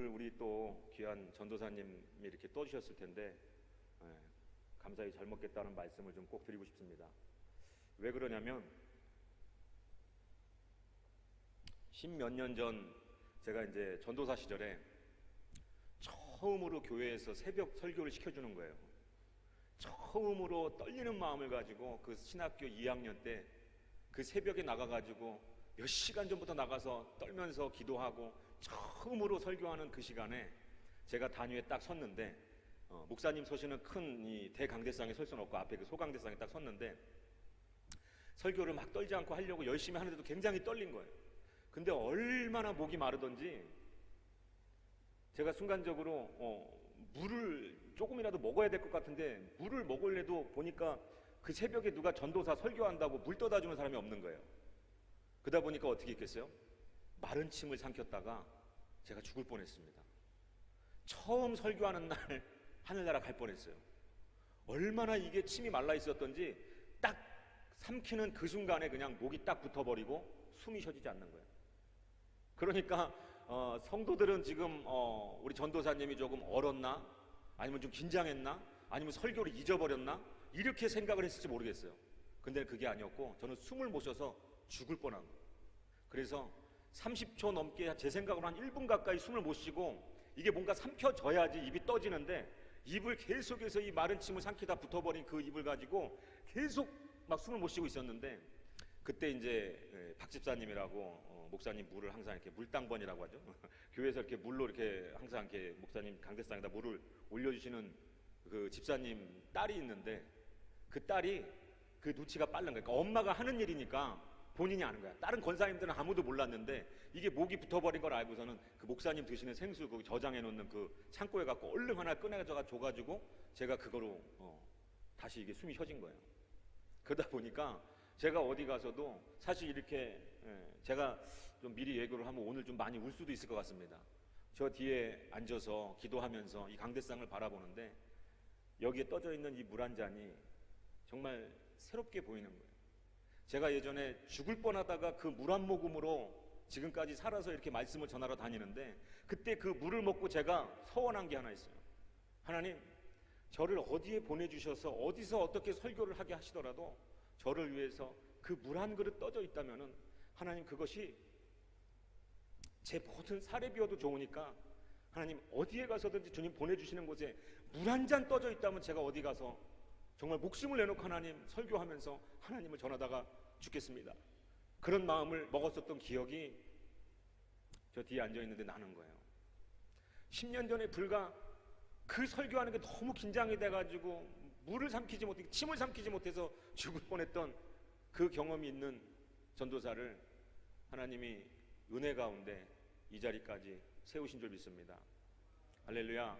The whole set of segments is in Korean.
오늘 우리 또 귀한 전도사님이 이렇게 떠주셨을 텐데 감사히 잘 먹겠다는 말씀을 좀 꼭 드리고 싶습니다. 왜 그러냐면 10몇 년 전 제가 이제 전도사 시절에 처음으로 교회에서 새벽 설교를 시켜주는 거예요. 처음으로 떨리는 마음을 가지고 그 신학교 2학년 때 그 새벽에 나가가지고 몇 시간 전부터 나가서 떨면서 기도하고 처음으로 설교하는 그 시간에 제가 단위에 딱 섰는데 목사님 서시는 큰 이 대강대상에 설 수는 없고 앞에 그 소강대상에 딱 섰는데 설교를 막 떨지 않고 하려고 열심히 하는데도 굉장히 떨린 거예요. 근데 얼마나 목이 마르던지 제가 순간적으로 물을 조금이라도 먹어야 될 것 같은데 물을 먹으려도 보니까 그 새벽에 누가 전도사 설교한다고 물 떠다 주는 사람이 없는 거예요. 그러다 보니까 어떻게 했겠어요? 마른 침을 삼켰다가 제가 죽을 뻔했습니다. 처음 설교하는 날 하늘나라 갈 뻔했어요. 얼마나 이게 침이 말라 있었던지 딱 삼키는 그 순간에 그냥 목이 딱 붙어버리고 숨이 쉬어지지 않는 거예요. 그러니까 성도들은 지금 우리 전도사님이 조금 얼었나? 아니면 좀 긴장했나? 아니면 설교를 잊어버렸나? 이렇게 생각을 했을지 모르겠어요. 근데 그게 아니었고 저는 숨을 못 쉬어서 죽을 뻔한 거예요. 그래서 30초 넘게 제 생각으로 한 1분 가까이 숨을 못 쉬고 이게 뭔가 삼켜져야지 입이 떠지는데 입을 계속해서 이 마른 침을 삼키다 붙어버린 그 입을 가지고 계속 막 숨을 못 쉬고 있었는데 그때 이제 박 집사님이라고 목사님 물을 항상 이렇게 물당번이라고 하죠. 교회에서 이렇게 물로 이렇게 항상 이렇게 목사님 강대상에다 물을 올려주시는 그 집사님 딸이 있는데 그 딸이 그 눈치가 빠른 거예요. 그러니까 엄마가 하는 일이니까 본인이 아는 거야. 다른 권사님들은 아무도 몰랐는데 이게 목이 붙어버린 걸 알고서는 그 목사님 드시는 생수 그 저장해 놓는 그 창고에 갖고 얼른 하나 꺼내서 줘가지고 제가 그거로 다시 이게 숨이 쉬어진 거예요. 그러다 보니까 제가 어디 가서도 사실 이렇게 제가 좀 미리 예고를 하면 오늘 좀 많이 울 수도 있을 것 같습니다. 저 뒤에 앉아서 기도하면서 이 강대상을 바라보는데 여기에 떠져 있는 이 물 한 잔이 정말 새롭게 보이는 거예요. 제가 예전에 죽을 뻔하다가 그 물 한 모금으로 지금까지 살아서 이렇게 말씀을 전하러 다니는데 그때 그 물을 먹고 제가 서원한 게 하나 있어요. 하나님, 저를 어디에 보내주셔서 어디서 어떻게 설교를 하게 하시더라도 저를 위해서 그 물 한 그릇 떠져 있다면은 하나님 그것이 제 모든 사례비여도 좋으니까 하나님 어디에 가서든지 주님 보내주시는 곳에 물 한 잔 떠져 있다면 제가 어디 가서 정말 목숨을 내놓고 하나님 설교하면서 하나님을 전하다가 죽겠습니다. 그런 마음을 먹었었던 기억이 저 뒤에 앉아있는데 나는 거예요. 10년 전에 불과 그 설교하는 게 너무 긴장이 돼가지고 물을 삼키지 못해 침을 삼키지 못해서 죽을 뻔했던 그 경험이 있는 전도사를 하나님이 은혜 가운데 이 자리까지 세우신 줄 믿습니다. 할렐루야.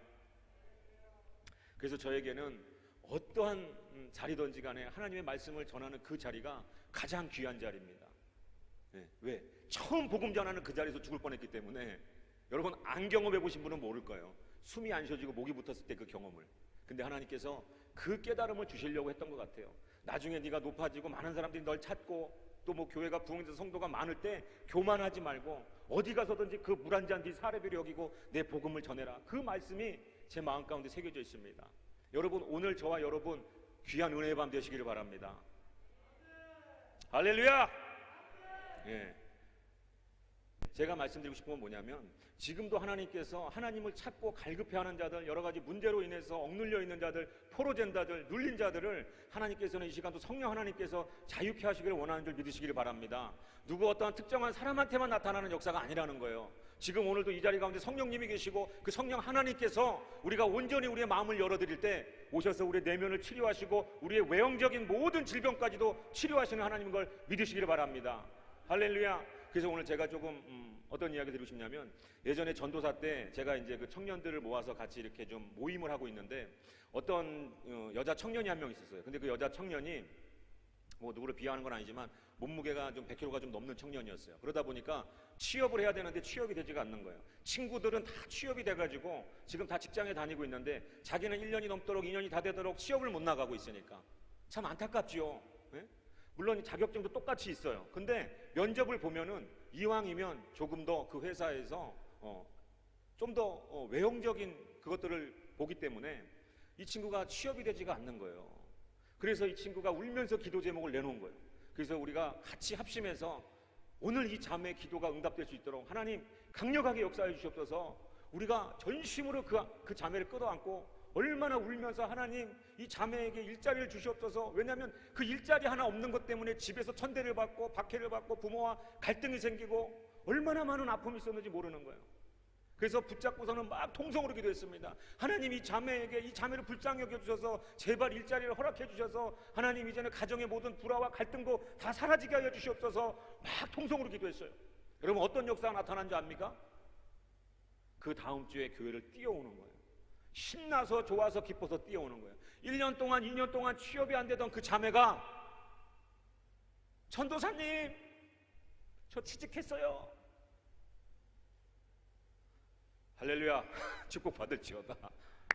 그래서 저에게는 어떠한 자리든지 간에 하나님의 말씀을 전하는 그 자리가 가장 귀한 자리입니다. 왜? 처음 복음 전하는 그 자리에서 죽을 뻔했기 때문에 여러분 안 경험해 보신 분은 모를 거예요. 숨이 안 쉬어지고 목이 붙었을 때 그 경험을. 근데 하나님께서 그 깨달음을 주시려고 했던 것 같아요. 나중에 네가 높아지고 많은 사람들이 널 찾고 또 뭐 교회가 부흥돼서 성도가 많을 때 교만하지 말고 어디 가서든지 그 물 한 잔 네 사례비를 여기고 내 복음을 전해라. 그 말씀이 제 마음 가운데 새겨져 있습니다. 여러분 오늘 저와 여러분 귀한 은혜의 밤 되시기를 바랍니다. 할렐루야. 예. 제가 말씀드리고 싶은 건 뭐냐면 지금도 하나님께서 하나님을 찾고 갈급해하는 자들, 여러 가지 문제로 인해서 억눌려 있는 자들, 포로된 자들, 눌린 자들을 하나님께서는 이 시간도 성령 하나님께서 자유케 하시기를 원하는 줄 믿으시기를 바랍니다. 누구 어떠한 특정한 사람한테만 나타나는 역사가 아니라는 거예요. 지금 오늘도 이 자리 가운데 성령님이 계시고 그 성령 하나님께서 우리가 온전히 우리의 마음을 열어드릴 때 오셔서 우리의 내면을 치료하시고 우리의 외형적인 모든 질병까지도 치료하시는 하나님인 걸 믿으시기를 바랍니다. 할렐루야. 그래서 오늘 제가 조금 어떤 이야기 드리고 싶냐면 예전에 전도사 때 제가 이제 그 청년들을 모아서 같이 이렇게 좀 모임을 하고 있는데 어떤 여자 청년이 한 명 있었어요. 근데 그 여자 청년이 뭐 누구를 비하하는 건 아니지만 몸무게가 좀 100kg가 좀 넘는 청년이었어요. 그러다 보니까 취업을 해야 되는데 취업이 되지가 않는 거예요. 친구들은 다 취업이 돼가지고 지금 다 직장에 다니고 있는데 자기는 1년이 넘도록 2년이 다 되도록 취업을 못 나가고 있으니까 참 안타깝지요. 네? 물론 자격증도 똑같이 있어요. 근데 면접을 보면은 이왕이면 조금 더 그 회사에서 좀 더 외형적인 그것들을 보기 때문에 이 친구가 취업이 되지가 않는 거예요. 그래서 이 친구가 울면서 기도 제목을 내놓은 거예요. 그래서 우리가 같이 합심해서 오늘 이 자매의 기도가 응답될 수 있도록 하나님 강력하게 역사해 주시옵소서. 우리가 전심으로 그 자매를 끌어안고 얼마나 울면서 하나님 이 자매에게 일자리를 주시옵소서. 왜냐하면 그 일자리 하나 없는 것 때문에 집에서 천대를 받고 박해를 받고 부모와 갈등이 생기고 얼마나 많은 아픔이 있었는지 모르는 거예요. 그래서 붙잡고서는 막 통성으로 기도했습니다. 하나님 이 자매에게 이 자매를 불쌍히 여겨주셔서 제발 일자리를 허락해 주셔서 하나님 이제는 가정의 모든 불화와 갈등도 다 사라지게 하여 주시옵소서. 막 통성으로 기도했어요. 여러분 어떤 역사가 나타난 줄 압니까? 그 다음 주에 교회를 뛰어오는 거예요. 신나서 좋아서 기뻐서 뛰어오는 거예요. 1년 동안 2년 동안 취업이 안 되던 그 자매가 전도사님 저 취직했어요. 할렐루야. 축복 받을지어다.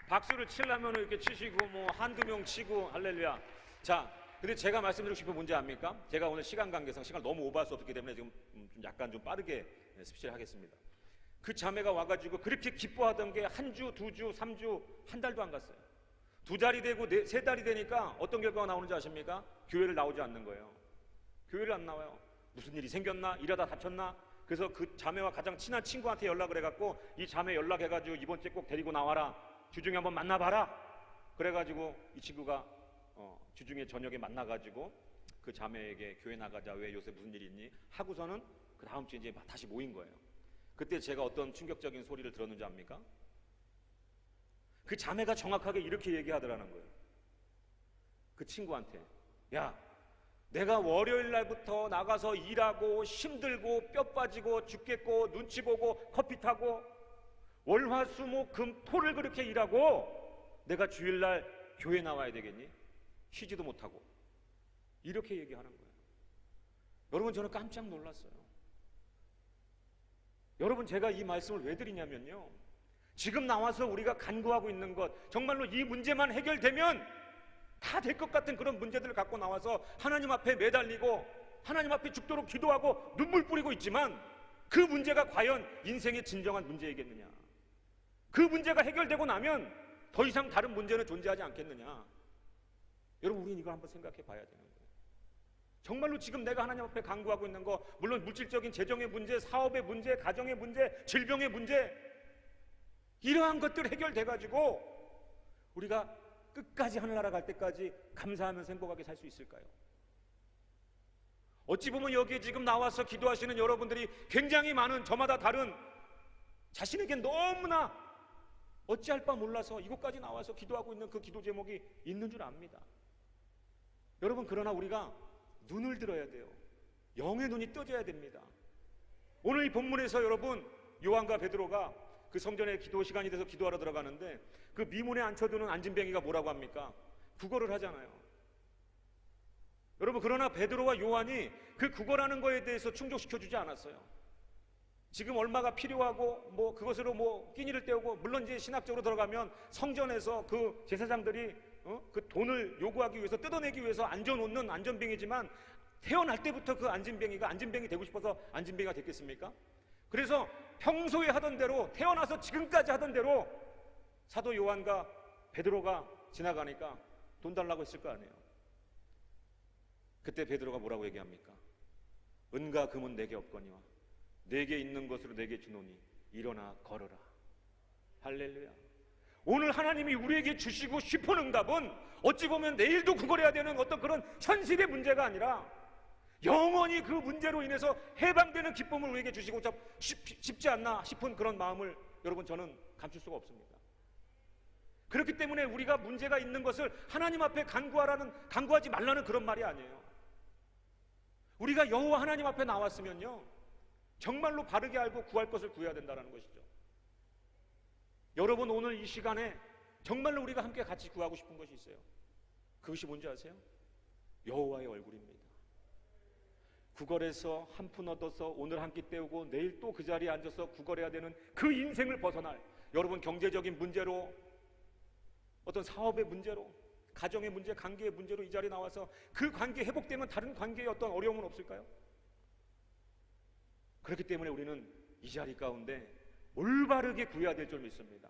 박수를 치려면 이렇게 치시고 뭐 한두 명 치고 할렐루야. 자, 근데 제가 말씀드리고 싶은 문제 압니까? 제가 오늘 시간 관계상 시간을 너무 오버할 수 없기 때문에 지금 좀 약간 좀 빠르게 스피치를 하겠습니다. 그 자매가 와가지고 그렇게 기뻐하던 게 한 주, 두 주, 3주, 한 달도 안 갔어요. 2달이 되고 3달이 되니까 어떤 결과가 나오는지 아십니까? 교회를 나오지 않는 거예요. 교회를 안 나와요. 무슨 일이 생겼나? 일하다 다쳤나? 그래서 그 자매와 가장 친한 친구한테 연락을 해갖고 이 자매 연락해가지고 이번 주에 꼭 데리고 나와라. 주중에 한번 만나봐라. 그래가지고 이 친구가 주중에 저녁에 만나가지고 그 자매에게 교회 나가자. 왜 요새 무슨 일이 있니? 하고서는 그 다음 주에 이제 다시 모인 거예요. 그때 제가 어떤 충격적인 소리를 들었는지 압니까? 그 자매가 정확하게 이렇게 얘기하더라는 거예요. 그 친구한테 야, 내가 월요일 날부터 나가서 일하고 힘들고 뼈 빠지고 죽겠고 눈치 보고 커피 타고 월화수목금토를 그렇게 일하고 내가 주일날 교회 나와야 되겠니? 쉬지도 못하고 이렇게 얘기하는 거예요. 여러분 저는 깜짝 놀랐어요. 여러분 제가 이 말씀을 왜 드리냐면요, 지금 나와서 우리가 간구하고 있는 것 정말로 이 문제만 해결되면 다 될 것 같은 그런 문제들을 갖고 나와서 하나님 앞에 매달리고 하나님 앞에 죽도록 기도하고 눈물 뿌리고 있지만 그 문제가 과연 인생의 진정한 문제이겠느냐? 그 문제가 해결되고 나면 더 이상 다른 문제는 존재하지 않겠느냐? 여러분 우리는 이걸 한번 생각해 봐야 되는 거예요. 정말로 지금 내가 하나님 앞에 간구하고 있는 거, 물론 물질적인 재정의 문제, 사업의 문제, 가정의 문제, 질병의 문제, 이러한 것들 해결돼 가지고 우리가 끝까지 하늘나라 갈 때까지 감사하면서 행복하게 살 수 있을까요? 어찌 보면 여기에 지금 나와서 기도하시는 여러분들이 굉장히 많은, 저마다 다른, 자신에게 너무나 어찌할 바 몰라서 이곳까지 나와서 기도하고 있는 그 기도 제목이 있는 줄 압니다. 여러분 그러나 우리가 눈을 들어야 돼요. 영의 눈이 떠져야 됩니다. 오늘 이 본문에서 여러분 요한과 베드로가 그 성전에 기도 시간이 돼서 기도하러 들어가는데 그 미문에 앉혀두는 안진뱅이가 뭐라고 합니까? 구걸을 하잖아요. 여러분 그러나 베드로와 요한이 그 구걸하는 거에 대해서 충족시켜주지 않았어요. 지금 얼마가 필요하고 뭐 그것으로 뭐 끼니를 때우고, 물론 이제 신학적으로 들어가면 성전에서 그 제사장들이 그 돈을 요구하기 위해서, 뜯어내기 위해서 안져놓는 안전뱅이지만 태어날 때부터 그 안진뱅이가 안진뱅이 되고 싶어서 안진뱅이가 됐겠습니까? 그래서 평소에 하던 대로, 태어나서 지금까지 하던 대로 사도 요한과 베드로가 지나가니까 돈 달라고 했을 거 아니에요. 그때 베드로가 뭐라고 얘기합니까? 은과 금은 내게 없거니와 내게 있는 것으로 내게 주노니 일어나 걸어라. 할렐루야. 오늘 하나님이 우리에게 주시고 싶은 응답은 어찌 보면 내일도 구걸해야 되는 어떤 그런 현실의 문제가 아니라 영원히 그 문제로 인해서 해방되는 기쁨을 우리에게 주시고 싶지 않나 싶은 그런 마음을 여러분 저는 감출 수가 없습니다. 그렇기 때문에 우리가 문제가 있는 것을 하나님 앞에 간구하지 말라는 그런 말이 아니에요. 우리가 여호와 하나님 앞에 나왔으면요 정말로 바르게 알고 구할 것을 구해야 된다는 것이죠. 여러분 오늘 이 시간에 정말로 우리가 함께 같이 구하고 싶은 것이 있어요. 그것이 뭔지 아세요? 여호와의 얼굴입니다. 구걸해서 한 푼 얻어서 오늘 한 끼 때우고 내일 또 그 자리에 앉아서 구걸해야 되는 그 인생을 벗어날, 여러분 경제적인 문제로, 어떤 사업의 문제로, 가정의 문제, 관계의 문제로 이 자리에 나와서 그 관계 회복되면 다른 관계에 어떤 어려움은 없을까요? 그렇기 때문에 우리는 이 자리 가운데 올바르게 구해야 될 줄 믿습니다.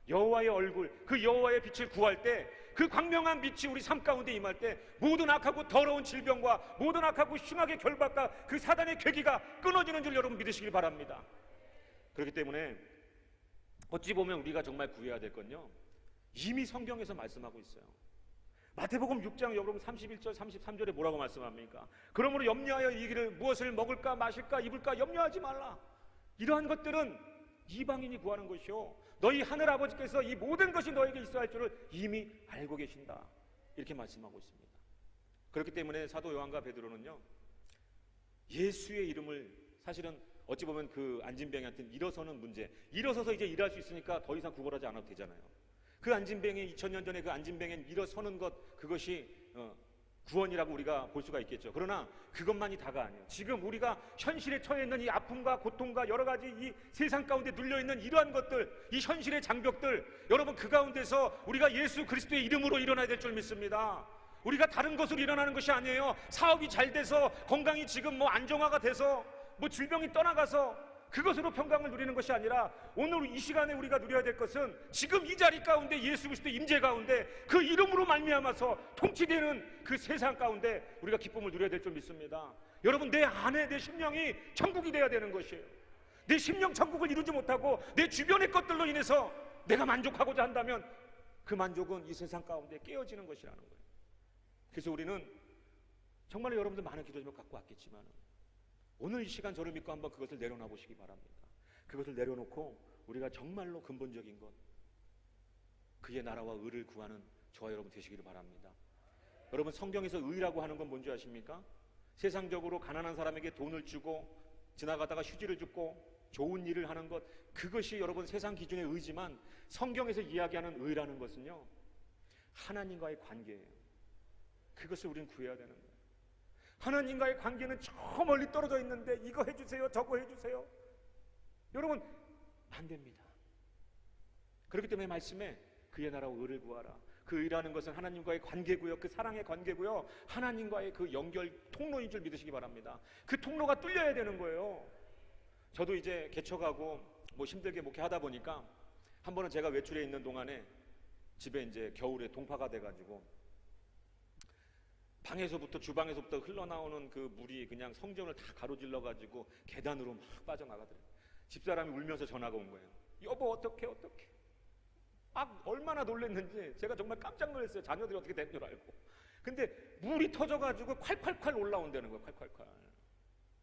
여호와의 얼굴, 그 여호와의 빛을 구할 때, 그 광명한 빛이 우리 삶 가운데 임할 때 모든 악하고 더러운 질병과 모든 악하고 흉악의 결박과 그 사단의 괴기가 끊어지는 줄 여러분 믿으시길 바랍니다. 그렇기 때문에 어찌 보면 우리가 정말 구해야 될 건요, 이미 성경에서 말씀하고 있어요. 마태복음 6장 여러분 31절 33절에 뭐라고 말씀합니까? 그러므로 염려하여 이르기를 무엇을 먹을까 마실까 입을까 염려하지 말라. 이러한 것들은 이방인이 구하는 것이요, 너희 하늘 아버지께서 이 모든 것이 너에게 있어야 할 줄을 이미 알고 계신다. 이렇게 말씀하고 있습니다. 그렇기 때문에 사도 요한과 베드로는요, 예수의 이름을 사실은 어찌 보면 그 안진뱅이한테는 일어서는 문제, 일어서서 이제 일할 수 있으니까 더 이상 구걸하지 않아도 되잖아요. 그 안진뱅이 2000년 전에 그 안진뱅이 일어서는 것, 그것이 구원이라고 우리가 볼 수가 있겠죠. 그러나 그것만이 다가 아니에요. 지금 우리가 현실에 처해 있는 이 아픔과 고통과 여러 가지 이 세상 가운데 눌려 있는 이러한 것들, 이 현실의 장벽들, 여러분 그 가운데서 우리가 예수 그리스도의 이름으로 일어나야 될 줄 믿습니다. 우리가 다른 것으로 일어나는 것이 아니에요. 사업이 잘 돼서, 건강이 지금 뭐 안정화가 돼서, 뭐 질병이 떠나가서 그것으로 평강을 누리는 것이 아니라 오늘 이 시간에 우리가 누려야 될 것은 지금 이 자리 가운데 예수 그리스도의 임재 가운데 그 이름으로 말미암아서 통치되는 그 세상 가운데 우리가 기쁨을 누려야 될 줄 믿습니다. 여러분, 내 안에 내 심령이 천국이 돼야 되는 것이에요. 내 심령 천국을 이루지 못하고 내 주변의 것들로 인해서 내가 만족하고자 한다면 그 만족은 이 세상 가운데 깨어지는 것이라는 거예요. 그래서 우리는 정말로 여러분들 많은 기도 제목 갖고 왔겠지만 오늘 이 시간 저를 믿고 한번 그것을 내려놔 보시기 바랍니다. 그것을 내려놓고 우리가 정말로 근본적인 것, 그의 나라와 의를 구하는 저와 여러분 되시기를 바랍니다. 여러분, 성경에서 의라고 하는 건 뭔지 아십니까? 세상적으로 가난한 사람에게 돈을 주고 지나가다가 휴지를 줍고 좋은 일을 하는 것, 그것이 여러분 세상 기준의 의지만 성경에서 이야기하는 의라는 것은요, 하나님과의 관계예요. 그것을 우리는 구해야 되는 거예요. 하나님과의 관계는 저 멀리 떨어져 있는데 이거 해주세요 저거 해주세요, 여러분 안 됩니다. 그렇기 때문에 말씀에 그의 나라와 의를 구하라. 그 의라는 것은 하나님과의 관계고요, 그 사랑의 관계고요, 하나님과의 그 연결 통로인 줄 믿으시기 바랍니다. 그 통로가 뚫려야 되는 거예요. 저도 이제 개척하고 뭐 힘들게 목회하다 보니까 한 번은 제가 외출해 있는 동안에 집에 이제 겨울에 동파가 돼가지고 방에서부터 주방에서부터 흘러나오는 그 물이 그냥 성전을 다 가로질러가지고 계단으로 막 빠져나가더래요. 집사람이 울면서 전화가 온 거예요. 여보 어떡해. 막 얼마나 놀랐는지 제가 정말 깜짝 놀랐어요. 자녀들이 어떻게 된 줄 알고. 근데 물이 터져가지고 콸콸콸 올라온다는 거예요. 콸콸콸.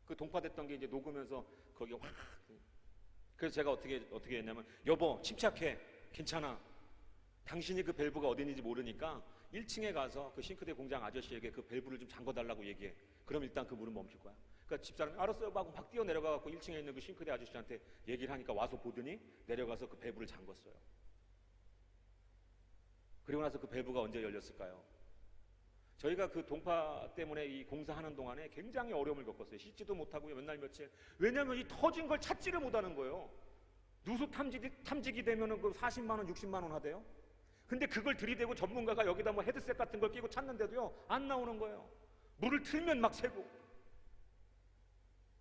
그 동파됐던 게 이제 녹으면서 거기 확. 그래서 제가 어떻게 했냐면, 여보 침착해, 괜찮아. 당신이 그 밸브가 어디 있는지 모르니까 1층에 가서 그 싱크대 공장 아저씨에게 그 밸브를 좀 잠궈달라고 얘기해. 그럼 일단 그 물은 멈출 거야. 그러니까 집사람이 알았어요 하고 막 뛰어내려가서 1층에 있는 그 싱크대 아저씨한테 얘기를 하니까 와서 보더니 내려가서 그 밸브를 잠궜어요. 그리고 나서 그 밸브가 언제 열렸을까요? 저희가 그 동파 때문에 이 공사하는 동안에 굉장히 어려움을 겪었어요. 씻지도 못하고요, 몇 날 며칠. 왜냐하면 이 터진 걸 찾지를 못하는 거예요. 누수 탐지기 되면은 그 40만 원, 60만 원 하대요. 근데 그걸 들이대고 전문가가 여기다 뭐 헤드셋 같은 걸 끼고 찾는데도요 안 나오는 거예요. 물을 틀면 막 새고.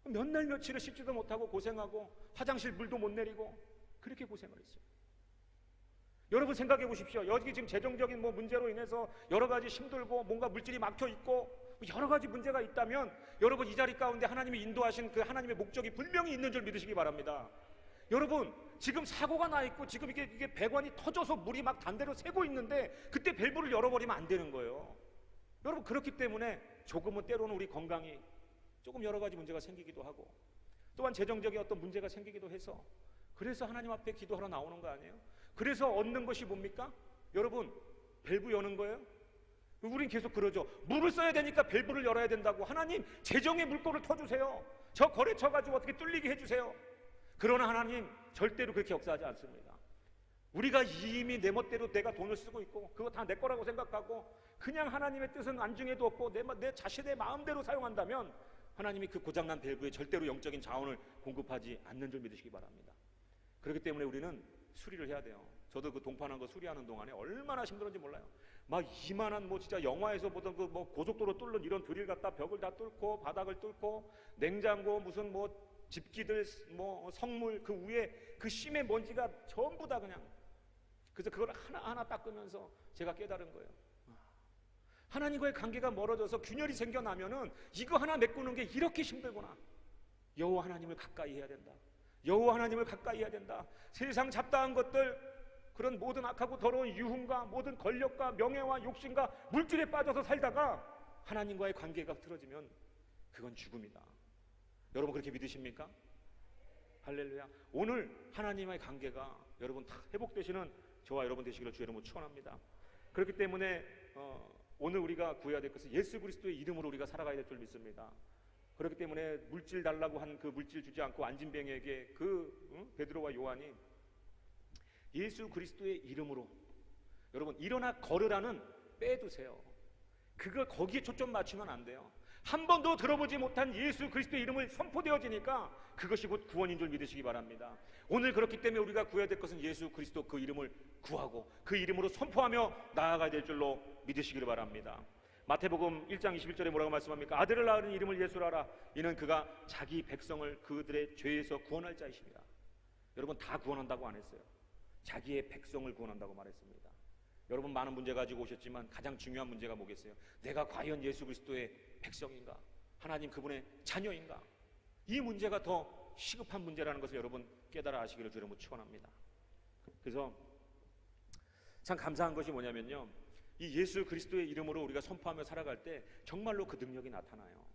몇 날 며칠을 씻지도 못하고 고생하고 화장실 물도 못 내리고 그렇게 고생을 했어요. 여러분 생각해 보십시오. 여기 지금 재정적인 뭐 문제로 인해서 여러 가지 힘들고 뭔가 물질이 막혀 있고 여러 가지 문제가 있다면 여러분 이 자리 가운데 하나님이 인도하신 그 하나님의 목적이 분명히 있는 줄 믿으시기 바랍니다. 여러분 지금 사고가 나 있고 지금 이게 배관이 터져서 물이 막 단대로 새고 있는데 그때 밸브를 열어버리면 안 되는 거예요. 여러분 그렇기 때문에 조금은 때로는 우리 건강이 조금 여러 가지 문제가 생기기도 하고 또한 재정적인 어떤 문제가 생기기도 해서 그래서 하나님 앞에 기도하러 나오는 거 아니에요? 그래서 얻는 것이 뭡니까? 여러분 밸브 여는 거예요? 우린 계속 그러죠. 물을 써야 되니까 밸브를 열어야 된다고. 하나님 재정의 물꼬를 터주세요. 저 거래처 가지고 어떻게 뚫리게 해주세요. 그러나 하나님 절대로 그렇게 역사하지 않습니다. 우리가 이미 내 멋대로 내가 돈을 쓰고 있고 그거 다 내 거라고 생각하고 그냥 하나님의 뜻은 안중에도 없고 내 자신의 마음대로 사용한다면 하나님이 그 고장난 밸브에 절대로 영적인 자원을 공급하지 않는 줄 믿으시기 바랍니다. 그렇기 때문에 우리는 수리를 해야 돼요. 저도 그 동파난 거 수리하는 동안에 얼마나 힘들었는지 몰라요. 막 이만한 뭐 진짜 영화에서 보던 그 뭐 고속도로 뚫는 이런 드릴 갖다 벽을 다 뚫고 바닥을 뚫고 냉장고 무슨 뭐 집기들 뭐 성물 그 위에 그 심의 먼지가 전부 다 그냥, 그래서 그걸 하나하나 닦으면서 제가 깨달은 거예요. 하나님과의 관계가 멀어져서 균열이 생겨나면은 이거 하나 메꾸는 게 이렇게 힘들구나. 여호와 하나님을 가까이 해야 된다. 여호와 하나님을 가까이 해야 된다. 세상 잡다한 것들, 그런 모든 악하고 더러운 유흥과 모든 권력과 명예와 욕심과 물질에 빠져서 살다가 하나님과의 관계가 틀어지면 그건 죽음이다. 여러분 그렇게 믿으십니까? 할렐루야. 오늘 하나님과의 관계가 여러분 다 회복되시는 저와 여러분 되시기를 주의 이름으로 축원합니다. 그렇기 때문에 오늘 우리가 구해야 될 것은 예수 그리스도의 이름으로 우리가 살아가야 될 줄 믿습니다. 그렇기 때문에 물질 달라고 한 그 물질 주지 않고 안진뱅에게 베드로와 요한이 예수 그리스도의 이름으로, 여러분 일어나 걸으라는 빼두세요. 그거 거기에 초점 맞추면 안 돼요. 한 번도 들어보지 못한 예수 그리스도의 이름을 선포되어지니까 그것이 곧 구원인 줄 믿으시기 바랍니다. 오늘 그렇기 때문에 우리가 구해야 될 것은 예수 그리스도 그 이름을 구하고 그 이름으로 선포하며 나아가야 될 줄로 믿으시기를 바랍니다. 마태복음 1장 21절에 뭐라고 말씀합니까? 아들을 낳은 이름을 예수라 하라. 이는 그가 자기 백성을 그들의 죄에서 구원할 자이십니다. 여러분 다 구원한다고 안 했어요. 자기의 백성을 구원한다고 말했습니다. 여러분 많은 문제 가지고 오셨지만 가장 중요한 문제가 뭐겠어요? 내가 과연 예수 그리스도의 백성인가? 하나님 그분의 자녀인가? 이 문제가 더 시급한 문제라는 것을 여러분 깨달아 아시기를 주님으로 축원합니다. 그래서 참 감사한 것이 뭐냐면요, 이 예수 그리스도의 이름으로 우리가 선포하며 살아갈 때 정말로 그 능력이 나타나요.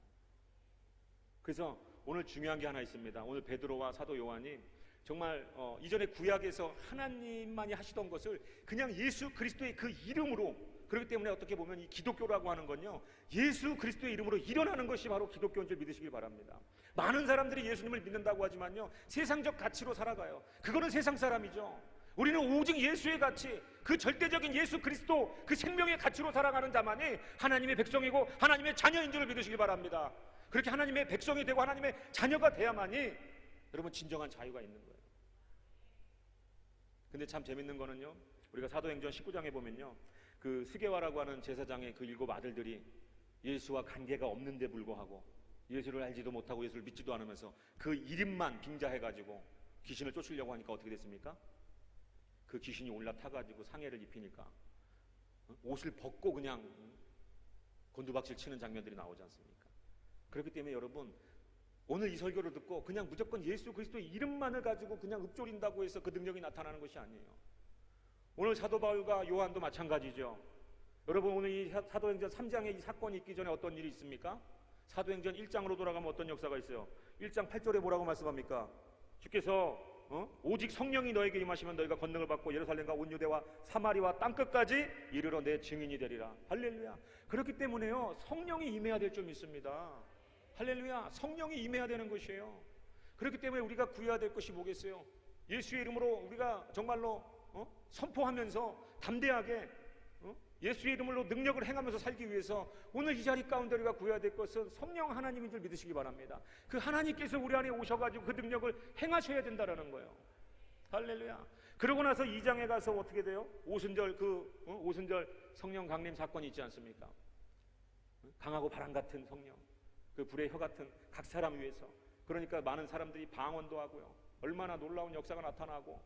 그래서 오늘 중요한 게 하나 있습니다. 오늘 베드로와 사도 요한이 정말 이전에 구약에서 하나님만이 하시던 것을 그냥 예수 그리스도의 그 이름으로, 그렇기 때문에 어떻게 보면 이 기독교라고 하는 건요, 예수 그리스도의 이름으로 일어나는 것이 바로 기독교인 줄 믿으시길 바랍니다. 많은 사람들이 예수님을 믿는다고 하지만요, 세상적 가치로 살아가요. 그거는 세상 사람이죠. 우리는 오직 예수의 가치, 그 절대적인 예수 그리스도 그 생명의 가치로 살아가는 자만이 하나님의 백성이고 하나님의 자녀인 줄 믿으시길 바랍니다. 그렇게 하나님의 백성이 되고 하나님의 자녀가 돼야만이 여러분 진정한 자유가 있는 거예요. 근데 참 재밌는 거는요, 우리가 사도행전 19장에 보면요, 그 스게와라고 하는 제사장의 그 7 아들들이 예수와 관계가 없는데 불구하고 예수를 알지도 못하고 예수를 믿지도 않으면서 그 이름만 빙자해가지고 귀신을 쫓으려고 하니까 어떻게 됐습니까? 그 귀신이 올라타가지고 상해를 입히니까 옷을 벗고 그냥 곤두박질 치는 장면들이 나오지 않습니까? 그렇기 때문에 여러분 오늘 이 설교를 듣고 그냥 무조건 예수 그리스도의 이름만을 가지고 그냥 읊조린다고 해서 그 능력이 나타나는 것이 아니에요. 오늘 사도 바울과 요한도 마찬가지죠. 여러분 오늘 이 사도행전 3장에 이 사건이 있기 전에 어떤 일이 있습니까? 사도행전 1장으로 돌아가면 어떤 역사가 있어요? 1장 8절에 뭐라고 말씀합니까? 주께서 오직 성령이 너에게 임하시면 너희가 권능을 받고 예루살렘과 온 유대와 사마리와 땅끝까지 이르러 내 증인이 되리라. 할렐루야. 그렇기 때문에요, 성령이 임해야 될 줄 믿습니다. 할렐루야. 성령이 임해야 되는 것이에요. 그렇기 때문에 우리가 구해야 될 것이 뭐겠어요? 예수의 이름으로 우리가 정말로 선포하면서 담대하게 예수의 이름으로 능력을 행하면서 살기 위해서 오늘 이 자리 가운데 우리가 구해야 될 것은 성령 하나님인 줄 믿으시기 바랍니다. 그 하나님께서 우리 안에 오셔가지고 그 능력을 행하셔야 된다는 거예요. 할렐루야. 그러고 나서 2장에 가서 어떻게 돼요? 오순절 오순절 성령 강림 사건이 있지 않습니까? 강하고 바람 같은 성령, 그 불의 혀 같은 각 사람 위에서, 그러니까 많은 사람들이 방언도 하고요, 얼마나 놀라운 역사가 나타나고,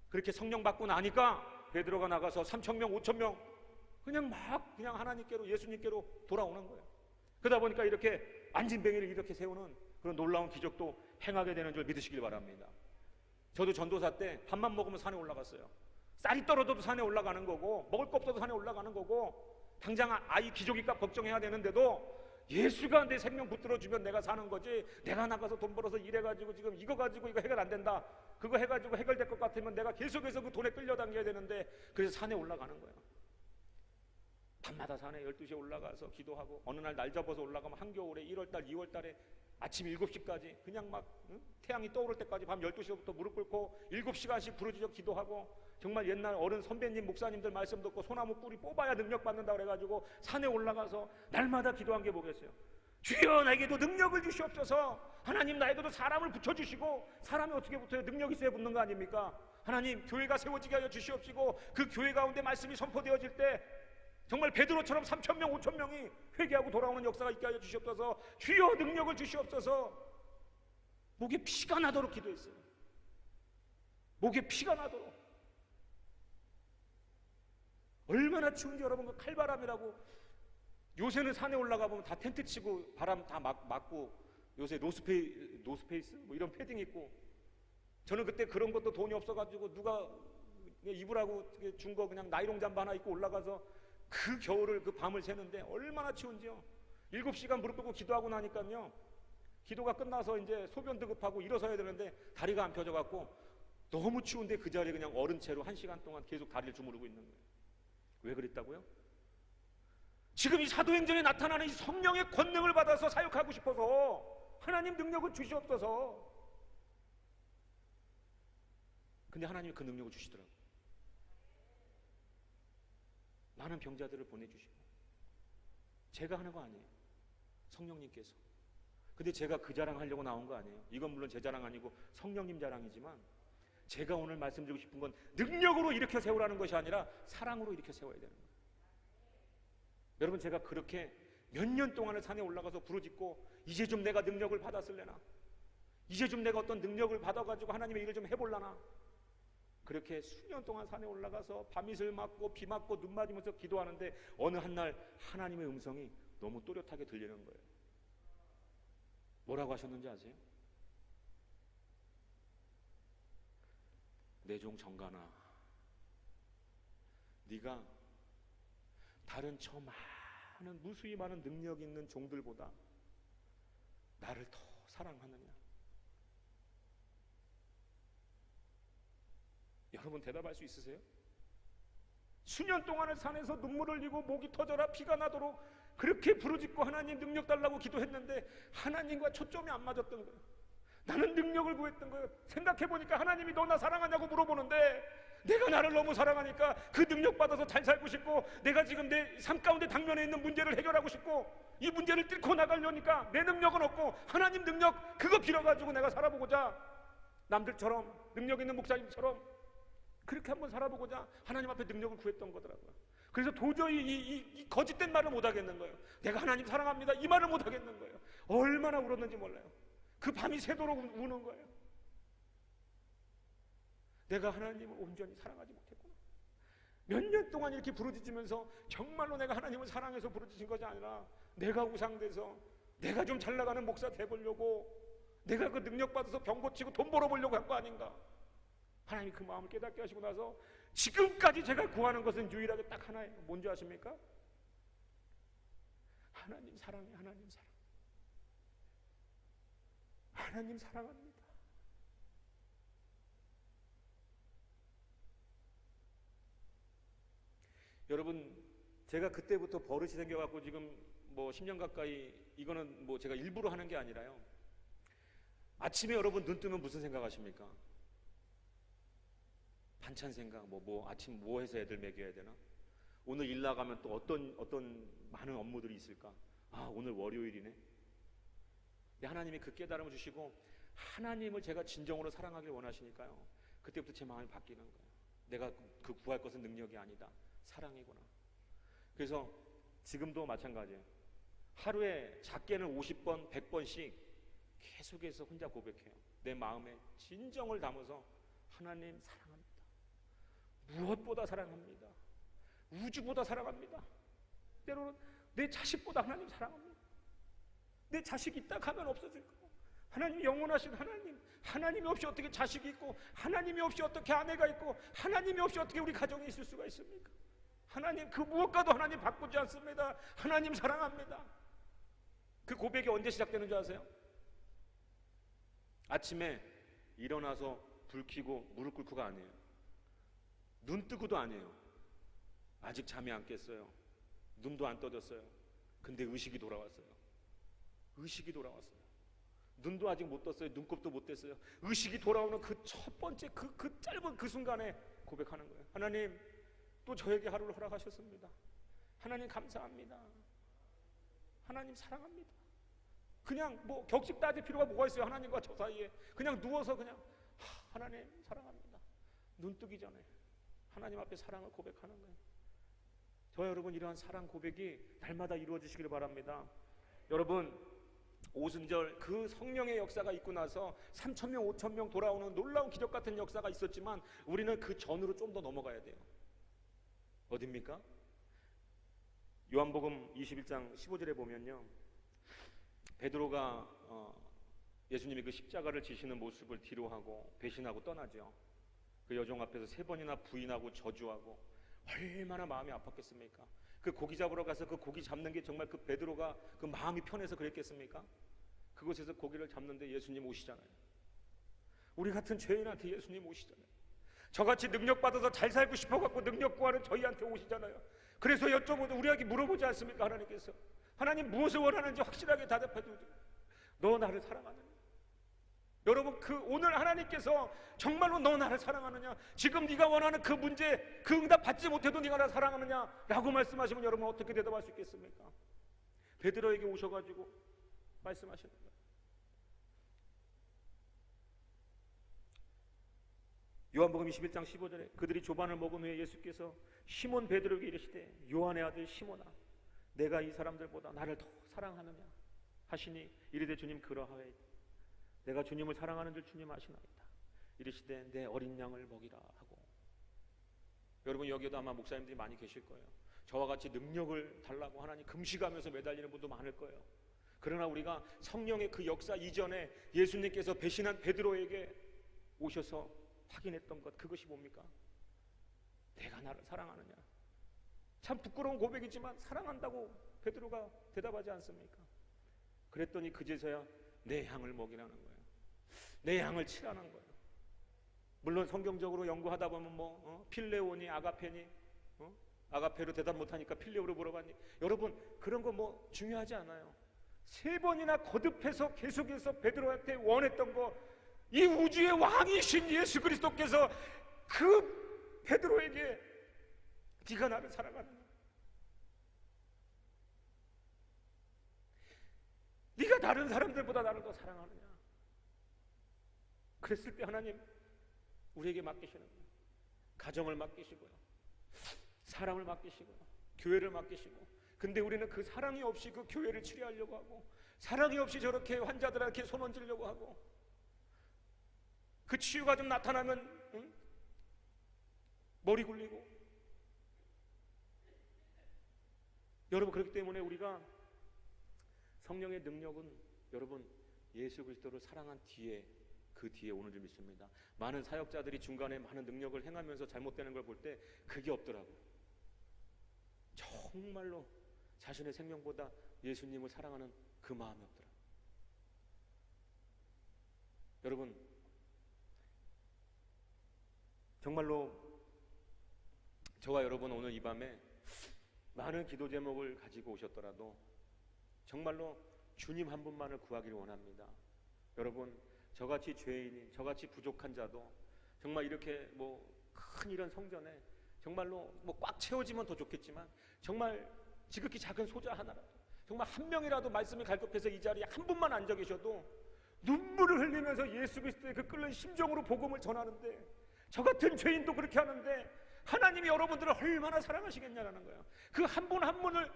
그렇게 성령 받고 나니까 베드로가 나가서 3,000명 5,000명 그냥 하나님께로 예수님께로 돌아오는 거예요. 그러다 보니까 이렇게 안진뱅이를 이렇게 세우는 그런 놀라운 기적도 행하게 되는 줄 믿으시길 바랍니다. 저도 전도사 때 밥만 먹으면 산에 올라갔어요. 쌀이 떨어져도 산에 올라가는 거고, 먹을 거 없어도 산에 올라가는 거고, 당장 아이 기저귀값 걱정해야 되는데도 예수가 내 생명 붙들어주면 내가 사는 거지, 내가 나가서 돈 벌어서 일해가지고 지금 이거 가지고 이거 해결 안 된다, 그거 해가지고 해결될 것 같으면 내가 계속해서 그 돈에 끌려당겨야 되는데, 그래서 산에 올라가는 거예요. 밤마다 산에 12시에 올라가서 기도하고, 어느 날 잡아서 올라가면 한겨울에 1월달 2월달에 아침 7시까지 그냥 막 태양이 떠오를 때까지 밤 12시부터 무릎 꿇고 7시간씩 부르짖어 기도하고, 정말 옛날 어른 선배님 목사님들 말씀 듣고 소나무 뿌리 뽑아야 능력 받는다 그래가지고 산에 올라가서 날마다 기도한 게 뭐겠어요? 주여 나에게도 능력을 주시옵소서. 하나님 나에게도 사람을 붙여주시고, 사람이 어떻게 붙어요? 능력이 있어야 붙는 거 아닙니까? 하나님 교회가 세워지게 하여 주시옵시고, 그 교회 가운데 말씀이 선포되어질 때 정말 베드로처럼 3,000명 5,000명이 회개하고 돌아오는 역사가 있게 하여 주시옵소서. 주여 능력을 주시옵소서. 목에 피가 나도록 기도했어요. 목에 피가 나도록. 얼마나 추운지 여러분, 그 칼바람이라고. 요새는 산에 올라가 보면 다 텐트 치고 바람 다 막고, 요새 노스페이스 뭐 이런 패딩 입고. 저는 그때 그런 것도 돈이 없어가지고 누가 입으라고 준 거 그냥 나이롱 잠바 하나 입고 올라가서 그 겨울을, 그 밤을 새는데 얼마나 추운지요. 7시간 무릎 꿇고 기도하고 나니까요, 기도가 끝나서 이제 소변 드급하고 일어서야 되는데 다리가 안 펴져갖고 너무 추운데 그 자리에 그냥 얼은 채로 1시간 동안 계속 다리를 주무르고 있는 거예요. 왜 그랬다고요? 지금 이 사도행전에 나타나는 이 성령의 권능을 받아서 사역하고 싶어서, 하나님 능력을 주시옵소서. 근데 하나님이 그 능력을 주시더라고요. 많은 병자들을 보내주시고. 제가 하는 거 아니에요, 성령님께서. 근데 제가 그 자랑하려고 나온 거 아니에요. 이건 물론 제 자랑 아니고 성령님 자랑이지만, 제가 오늘 말씀드리고 싶은 건 능력으로 일으켜 세우라는 것이 아니라 사랑으로 일으켜 세워야 되는 거예요. 여러분, 제가 그렇게 몇 년 동안을 산에 올라가서 부르짖고, 이제 좀 내가 능력을 받았을래나, 이제 좀 내가 어떤 능력을 받아가지고 하나님의 일을 좀 해볼라나, 그렇게 수년 동안 산에 올라가서 밤이슬 맞고 비 맞고 눈 맞으면서 기도하는데, 어느 한날 하나님의 음성이 너무 또렷하게 들리는 거예요. 뭐라고 하셨는지 아세요? 내 종 정간아, 네가 다른 저 많은, 무수히 많은 능력 있는 종들보다 나를 더 사랑하느냐? 여러분, 대답할 수 있으세요? 수년 동안을 산에서 눈물을 흘리고 목이 터져라 피가 나도록 그렇게 부르짖고 하나님 능력 달라고 기도했는데 하나님과 초점이 안 맞았던 거예요. 나는 능력을 구했던 거예요. 생각해보니까 하나님이 너 나 사랑하냐고 물어보는데, 내가 나를 너무 사랑하니까 그 능력 받아서 잘 살고 싶고, 내가 지금 내 삶 가운데 당면에 있는 문제를 해결하고 싶고, 이 문제를 뚫고 나가려니까 내 능력은 없고 하나님 능력 그거 빌어가지고 내가 살아보고자, 남들처럼 능력 있는 목사님처럼 그렇게 한번 살아보고자 하나님 앞에 능력을 구했던 거더라고요. 그래서 도저히 이 거짓된 말을 못 하겠는 거예요. 내가 하나님 사랑합니다 이 말을 못 하겠는 거예요. 얼마나 울었는지 몰라요. 그 밤이 새도록 우는 거예요. 내가 하나님을 온전히 사랑하지 못했구나. 몇 년 동안 이렇게 부르짖으면서 정말로 내가 하나님을 사랑해서 부르짖은 것이 아니라, 내가 우상돼서 내가 좀 잘 나가는 목사 돼보려고, 내가 그 능력 받아서 병 고치고 돈 벌어보려고 한 거 아닌가. 하나님이 그 마음을 깨닫게 하시고 나서 지금까지 제가 구하는 것은 유일하게 딱 하나예요. 뭔지 아십니까? 하나님 사랑해. 하나님 사랑. 하나님 사랑합니다. 여러분, 제가 그때부터 버릇이 생겨갖고 지금 뭐 10년 가까이, 이거는 뭐 제가 일부러 하는 게 아니라요, 아침에 여러분 눈 뜨면 무슨 생각하십니까? 반찬 생각, 아침 뭐 해서 애들 먹여야 되나? 오늘 일 나가면 또 어떤 많은 업무들이 있을까? 아, 오늘 월요일이네. 하나님이 그 깨달음을 주시고, 하나님을 제가 진정으로 사랑하길 원하시니까요, 그때부터 제 마음이 바뀌는 거예요. 내가 그 구할 것은 능력이 아니다, 사랑이구나. 그래서 지금도 마찬가지예요. 하루에 작게는 50번, 100번씩 계속해서 혼자 고백해요. 내 마음에 진정을 담아서 하나님 사랑합니다. 무엇보다 사랑합니다. 우주보다 사랑합니다. 때로는 내 자식보다 하나님 사랑합니다. 내 자식이 있다 가면 없어질 거고, 하나님 영원하신 하나님, 하나님이 없이 어떻게 자식이 있고, 하나님이 없이 어떻게 아내가 있고, 하나님이 없이 어떻게 우리 가정이 있을 수가 있습니까? 하나님 그 무엇과도 하나님 바꾸지 않습니다. 하나님 사랑합니다. 그 고백이 언제 시작되는 줄 아세요? 아침에 일어나서 불 켜고 무릎 꿇고가 아니에요. 눈 뜨고도 아니에요. 아직 잠이 안 깼어요. 눈도 안 떠졌어요. 근데 의식이 돌아왔어요. 의식이 돌아왔어요. 눈도 아직 못 떴어요. 눈곱도 못 뗐어요. 의식이 돌아오는 그 첫 번째 그 짧은 그 순간에 고백하는 거예요. 하나님, 또 저에게 하루를 허락하셨습니다. 하나님 감사합니다. 하나님 사랑합니다. 그냥 뭐 격식 따질 필요가 뭐가 있어요. 하나님과 저 사이에 그냥 누워서 그냥 하나님 사랑합니다. 눈 뜨기 전에 하나님 앞에 사랑을 고백하는 거예요. 저와 여러분, 이러한 사랑 고백이 날마다 이루어지시기를 바랍니다. 여러분, 오순절 그 성령의 역사가 있고 나서 3,000명, 5,000명 돌아오는 놀라운 기적 같은 역사가 있었지만 우리는 그 전으로 좀 더 넘어가야 돼요. 어딥니까? 요한복음 21장 15절에 보면요, 베드로가 예수님이 그 십자가를 지시는 모습을 뒤로하고 배신하고 떠나죠. 그 여종 앞에서 3번이나 부인하고 저주하고 얼마나 마음이 아팠겠습니까? 그 고기 잡으러 가서 그 고기 잡는 게 정말 그 베드로가 그 마음이 편해서 그랬겠습니까? 그곳에서 고기를 잡는데 예수님 오시잖아요. 우리 같은 죄인한테 예수님 오시잖아요. 저같이 능력 받아서 잘 살고 싶어갖고 능력 구하는 저희한테 오시잖아요. 그래서 여쭤보죠. 우리에게 물어보지 않습니까? 하나님께서 하나님 무엇을 원하는지 확실하게 대답해 주죠. 너 나를 사랑하느냐? 여러분, 그 오늘 하나님께서 정말로 너 나를 사랑하느냐, 지금 네가 원하는 그 문제, 그 응답 받지 못해도 네가 나를 사랑하느냐 라고 말씀하시면 여러분 어떻게 대답할 수 있겠습니까? 베드로에게 오셔가지고 말씀하시는 거예요. 요한복음 21장 15절에 그들이 조반을 먹은 후에 예수께서 시몬 베드로에게 이르시되 요한의 아들 시몬아, 내가 이 사람들보다 나를 더 사랑하느냐 하시니 이르되 주님 그러하오이다. 내가 주님을 사랑하는 줄 주님 아시나이다. 이르시되 내 어린 양을 먹이라 하고. 여러분, 여기에도 아마 목사님들이 많이 계실 거예요. 저와 같이 능력을 달라고 하나님 금식하면서 매달리는 분도 많을 거예요. 그러나 우리가 성령의 그 역사 이전에 예수님께서 배신한 베드로에게 오셔서 확인했던 것, 그것이 뭡니까? 내가 나를 사랑하느냐. 참 부끄러운 고백이지만 사랑한다고 베드로가 대답하지 않습니까? 그랬더니 그제서야 내 양을 먹이라는 거예요. 내 양을 치라는 거예요. 물론 성경적으로 연구하다 보면 필레오니 아가페니, 아가페로 대답 못하니까 필레오로 물어봤니? 여러분, 그런 거 중요하지 않아요. 3번이나 거듭해서 계속해서 베드로한테 원했던 거, 이 우주의 왕이신 예수 그리스도께서 그 베드로에게 네가 나를 사랑하느냐, 네가 다른 사람들보다 나를 더 사랑하느냐. 그랬을 때 하나님 우리에게 맡기시는 거예요. 가정을 맡기시고요, 사람을 맡기시고요, 교회를 맡기시고. 근데 우리는 그 사랑이 없이 그 교회를 치료하려고 하고, 사랑이 없이 저렇게 환자들한테 손 얹으려고 하고, 그 치유가 좀 나타나면 머리 굴리고. 여러분, 그렇기 때문에 우리가 성령의 능력은 여러분 예수 그리스도를 사랑한 뒤에, 그 뒤에 오는 줄 믿습니다. 많은 사역자들이 중간에 많은 능력을 행하면서 잘못되는 걸 볼 때 그게 없더라고요. 정말로 자신의 생명보다 예수님을 사랑하는 그 마음이 없더라고요. 여러분, 정말로 저와 여러분 오늘 이 밤에 많은 기도 제목을 가지고 오셨더라도 정말로 주님 한 분만을 구하기를 원합니다. 여러분, 저같이 죄인이, 저같이 부족한 자도 정말 이렇게 큰 이런 성전에 정말로 꽉 채워지면 더 좋겠지만, 정말 지극히 작은 소자 하나라도, 정말 한 명이라도 말씀이 갈급해서 이 자리에 한 분만 앉아 계셔도 눈물을 흘리면서 예수 그리스도의 그 끓는 심정으로 복음을 전하는데, 저 같은 죄인도 그렇게 하는데 하나님이 여러분들을 얼마나 사랑하시겠냐라는 거예요. 그 한 분 한 분을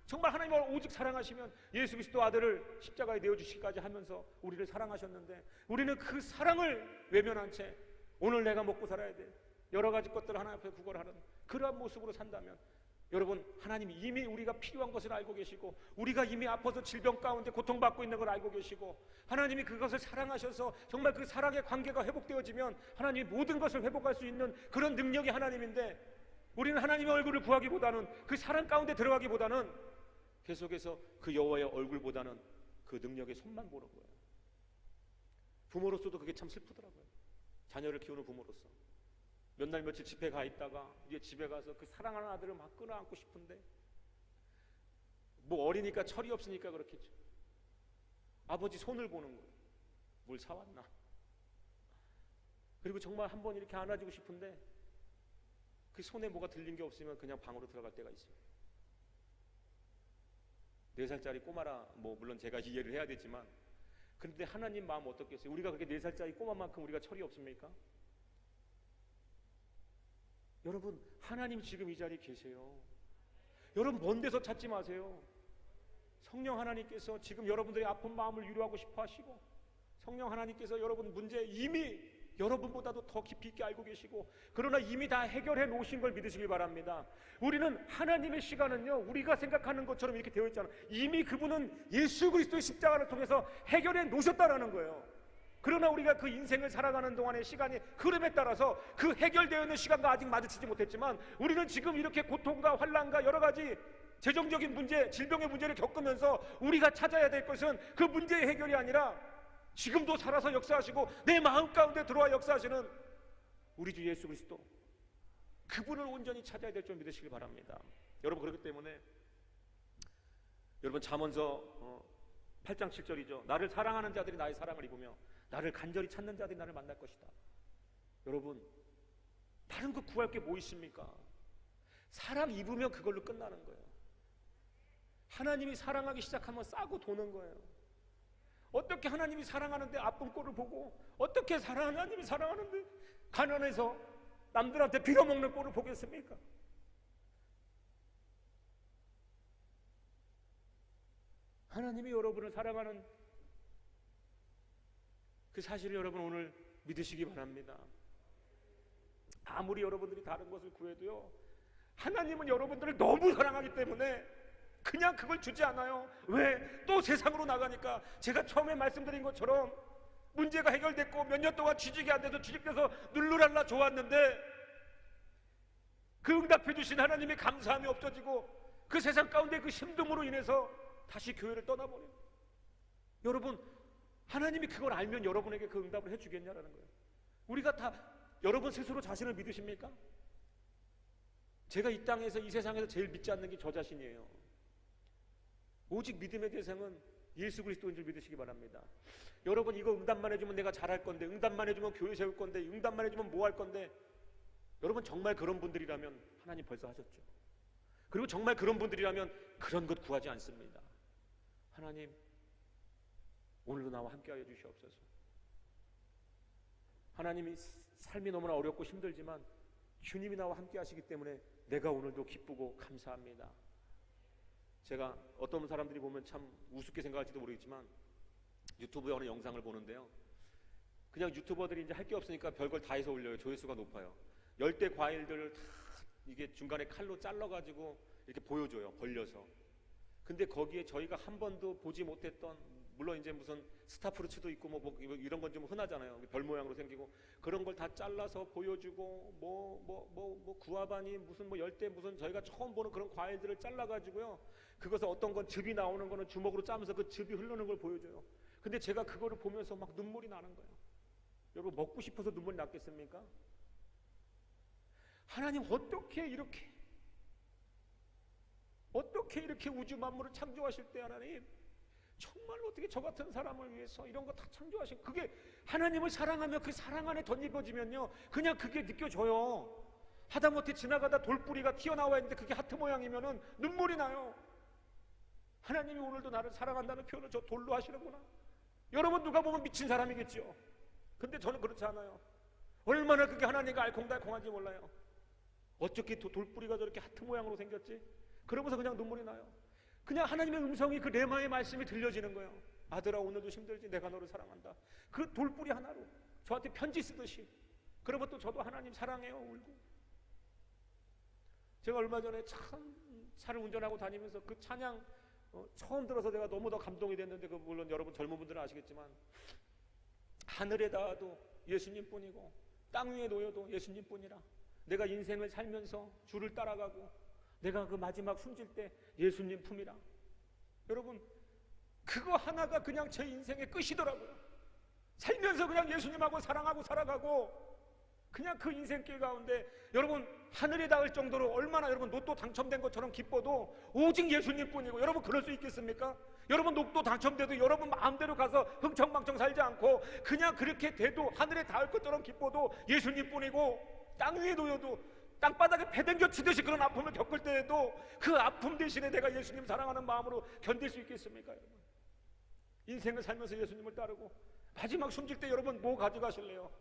정말 하나님을 오직 사랑하시면 예수 그리스도 아들을 십자가에 내어주시기까지 하면서 우리를 사랑하셨는데, 우리는 그 사랑을 외면한 채 오늘 내가 먹고 살아야 돼, 여러 가지 것들을 하나님 앞에 구걸하는 그러한 모습으로 산다면, 여러분, 하나님이 이미 우리가 필요한 것을 알고 계시고, 우리가 이미 아파서 질병 가운데 고통받고 있는 걸 알고 계시고, 하나님이 그것을 사랑하셔서 정말 그 사랑의 관계가 회복되어지면 하나님이 모든 것을 회복할 수 있는 그런 능력이 하나님인데, 우리는 하나님의 얼굴을 구하기보다는, 그 사랑 가운데 들어가기보다는 계속해서 그 여호와의 얼굴보다는 그 능력의 손만 보는 거예요. 부모로서도 그게 참 슬프더라고요. 자녀를 키우는 부모로서 몇 날 며칠 집에 가 있다가 이제 집에 가서 그 사랑하는 아들을 막 끌어안고 싶은데, 어리니까 철이 없으니까 그렇겠죠. 아버지 손을 보는 거예요. 뭘 사왔나. 그리고 정말 한번 이렇게 안아주고 싶은데 그 손에 뭐가 들린 게 없으면 그냥 방으로 들어갈 때가 있어요. 4살짜리 꼬마라 물론 제가 이해를 해야 되지만, 그런데 하나님 마음 어떻겠어요? 우리가 그렇게 4살짜리 꼬마만큼 우리가 철이 없습니까? 여러분, 하나님 지금 이 자리에 계세요. 여러분, 먼 데서 찾지 마세요. 성령 하나님께서 지금 여러분들의 아픈 마음을 위로하고 싶어 하시고, 성령 하나님께서 여러분 문제 이미 여러분보다도 더 깊이 있게 알고 계시고, 그러나 이미 다 해결해 놓으신 걸 믿으시길 바랍니다. 우리는 하나님의 시간은요, 우리가 생각하는 것처럼 이렇게 되어 있잖아요. 이미 그분은 예수 그리스도의 십자가를 통해서 해결해 놓으셨다라는 거예요. 그러나 우리가 그 인생을 살아가는 동안의 시간이 흐름에 따라서 그 해결되어 있는 시간과 아직 마주치지 못했지만, 우리는 지금 이렇게 고통과 환난과 여러 가지 재정적인 문제, 질병의 문제를 겪으면서 우리가 찾아야 될 것은 그 문제의 해결이 아니라 지금도 살아서 역사하시고 내 마음 가운데 들어와 역사하시는 우리 주 예수 그리스도, 그분을 온전히 찾아야 될 줄 믿으시길 바랍니다. 여러분, 그렇기 때문에 여러분 잠언서 8장 7절이죠. 나를 사랑하는 자들이 나의 사랑을 입으며 나를 간절히 찾는 자들이 나를 만날 것이다. 여러분, 다른 거 구할 게 뭐 있습니까? 사랑 입으면 그걸로 끝나는 거예요. 하나님이 사랑하기 시작하면 싸고 도는 거예요. 어떻게 하나님이 사랑하는데 아픈 꼴을 보고, 어떻게 하나님이 사랑하는데 가난해서 남들한테 빌어먹는 꼴을 보겠습니까? 하나님이 여러분을 사랑하는 그 사실을 여러분 오늘 믿으시기 바랍니다. 아무리 여러분들이 다른 것을 구해도요, 하나님은 여러분들을 너무 사랑하기 때문에 그냥 그걸 주지 않아요. 왜? 또 세상으로 나가니까, 제가 처음에 말씀드린 것처럼 문제가 해결됐고 몇 년 동안 취직이 안 돼서 취직돼서 눌루랄라 좋았는데, 그 응답해 주신 하나님의 감사함이 없어지고 그 세상 가운데 그 힘듦으로 인해서 다시 교회를 떠나버려요. 여러분, 하나님이 그걸 알면 여러분에게 그 응답을 해주겠냐라는 거예요. 우리가 다 여러분 스스로 자신을 믿으십니까? 제가 이 땅에서, 이 세상에서 제일 믿지 않는 게 저 자신이에요. 오직 믿음의 대상은 예수 그리스도인 줄 믿으시기 바랍니다. 여러분, 이거 응답만 해주면 내가 잘할 건데, 응답만 해주면 교회 세울 건데, 응답만 해주면 뭐 할 건데, 여러분 정말 그런 분들이라면 하나님 벌써 하셨죠. 그리고 정말 그런 분들이라면 그런 것 구하지 않습니다. 하나님, 오늘도 나와 함께하여 주시옵소서. 하나님이 삶이 너무나 어렵고 힘들지만 주님이 나와 함께 하시기 때문에 내가 오늘도 기쁘고 감사합니다. 제가 어떤 사람들이 보면 참 우습게 생각할지도 모르겠지만 유튜브에 어느 영상을 보는데요, 그냥 유튜버들이 이제 할 게 없으니까 별걸 다 해서 올려요. 조회수가 높아요. 열대 과일들을 다 이게 중간에 칼로 잘라가지고 이렇게 보여줘요, 벌려서. 근데 거기에 저희가 한 번도 보지 못했던, 물론 이제 무슨 스타프루츠도 있고 뭐 이런 건 좀 흔하잖아요. 별 모양으로 생기고 그런 걸 다 잘라서 보여주고 뭐 구아바니 무슨 뭐 열대 무슨 저희가 처음 보는 그런 과일들을 잘라가지고요, 그것을 어떤 건 즙이 나오는 거는 주먹으로 짜면서 그 즙이 흐르는 걸 보여줘요. 근데 제가 그거를 보면서 막 눈물이 나는 거예요. 여러분, 먹고 싶어서 눈물이 났겠습니까? 하나님 어떻게 이렇게 우주 만물을 창조하실 때 하나님 정말로 어떻게 저 같은 사람을 위해서 이런 거 다 창조하신, 그게 하나님을 사랑하며 그 사랑 안에 덧입어지면요, 그냥 그게 느껴져요. 하다못해 지나가다 돌뿌리가 튀어나와 있는데 그게 하트 모양이면은 눈물이 나요. 하나님이 오늘도 나를 사랑한다는 표현을 저 돌로 하시는구나. 여러분, 누가 보면 미친 사람이겠죠. 근데 저는 그렇지 않아요. 얼마나 그게 하나님과 알콩달콩한지 몰라요. 어떻게 돌뿌리가 저렇게 하트 모양으로 생겼지? 그러면서 그냥 눈물이 나요. 그냥 하나님의 음성이, 그 레마의 말씀이 들려지는 거예요. 아들아, 오늘도 힘들지? 내가 너를 사랑한다. 그 돌뿌리 하나로 저한테 편지 쓰듯이. 그러면 또 저도 하나님 사랑해요 울고. 제가 얼마 전에 참 차를 운전하고 다니면서 그 찬양 처음 들어서 내가 너무 더 감동이 됐는데, 그 물론 여러분 젊은 분들은 아시겠지만, 하늘에 닿아도 예수님뿐이고 땅 위에 놓여도 예수님뿐이라. 내가 인생을 살면서 주를 따라가고 내가 그 마지막 숨질 때 예수님 품이라. 여러분, 그거 하나가 그냥 제 인생의 끝이더라고요. 살면서 그냥 예수님하고 사랑하고 살아가고 그냥 그 인생길 가운데 여러분 하늘에 닿을 정도로 얼마나 여러분 로또 당첨된 것처럼 기뻐도 오직 예수님뿐이고, 여러분 그럴 수 있겠습니까? 여러분 로또 당첨돼도 여러분 마음대로 가서 흥청망청 살지 않고 그냥 그렇게 돼도 하늘에 닿을 것처럼 기뻐도 예수님뿐이고, 땅 위에 놓여도 땅바닥에 패댕겨 치듯이 그런 아픔을 겪을 때에도 그 아픔 대신에 내가 예수님 사랑하는 마음으로 견딜 수 있겠습니까? 여러분, 인생을 살면서 예수님을 따르고 마지막 숨질 때 여러분 뭐 가져가실래요?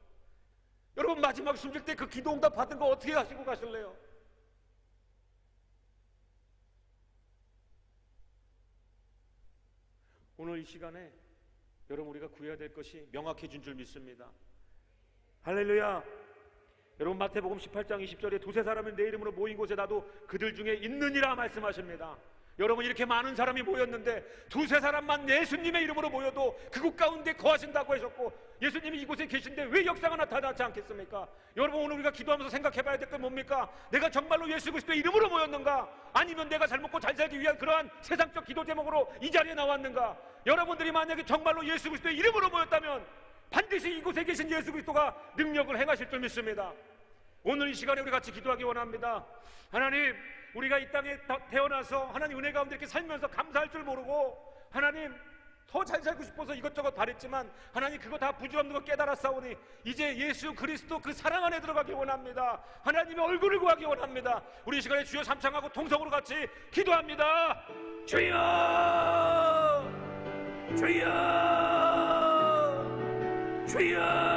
여러분 마지막 숨질 때 그 기도 응답 받은 거 어떻게 하시고 가실래요? 오늘 이 시간에 여러분 우리가 구해야 될 것이 명확해진 줄 믿습니다. 할렐루야. 여러분 마태복음 18장 20절에 두세 사람이 내 이름으로 모인 곳에 나도 그들 중에 있느니라 말씀하십니다. 여러분 이렇게 많은 사람이 모였는데 두세 사람만 예수님의 이름으로 모여도 그곳 가운데 거하신다고 하셨고 예수님이 이곳에 계신데 왜 역사가 나타나지 않겠습니까? 여러분 오늘 우리가 기도하면서 생각해 봐야 될 건 뭡니까? 내가 정말로 예수 그리스도의 이름으로 모였는가? 아니면 내가 잘 먹고 잘 살기 위한 그러한 세상적 기도 제목으로 이 자리에 나왔는가? 여러분들이 만약에 정말로 예수 그리스도의 이름으로 모였다면 반드시 이곳에 계신 예수 그리스도가 능력을 행하실 줄 믿습니다. 오늘 이 시간에 우리 같이 기도하기 원합니다. 하나님, 우리가 이 땅에 태어나서 하나님 은혜 가운데 이렇게 살면서 감사할 줄 모르고 하나님 더 잘 살고 싶어서 이것저것 바랬지만 하나님 그거 다 부질없는 거 깨달았사오니 이제 예수 그리스도 그 사랑 안에 들어가기 원합니다. 하나님의 얼굴을 구하기 원합니다. 우리 이 시간에 주여 삼창하고 통성으로 같이 기도합니다. 주여, 주여, 주여.